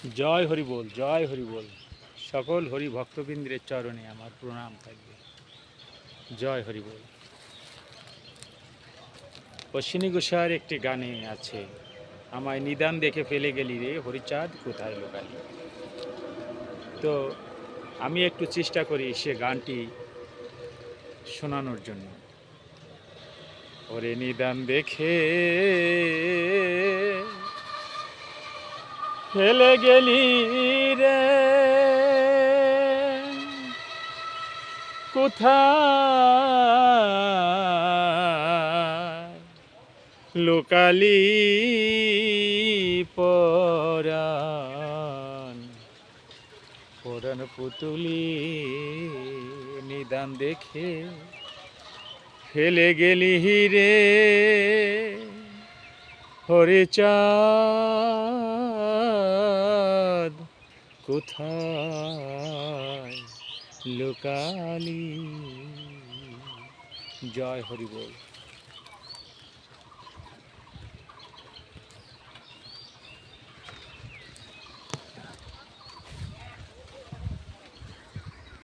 জয় হরি বল, জয় হরি বল। সকল হরি ভক্তবৃন্দের চরণে আমার প্রণাম থাকবে। জয় হরি বল। অশ্বিনী ঘোষার একটি গানে আছে, আমায় নিদান দেখে ফেলে গেলি রে হরিচাঁদ কোথায় লুকালি। তো আমি একটু চেষ্টা করি সে গানটি শোনানোর জন্য। ওরে নিদান দেখে ফেলে গেলি রে কোথায় লোকালি পরাণ পরাণ পুতুলি নিদান দেখে ফেলে গেলি রে হরিচাঁদ কোথায় লোকালি। জয় হরি বল।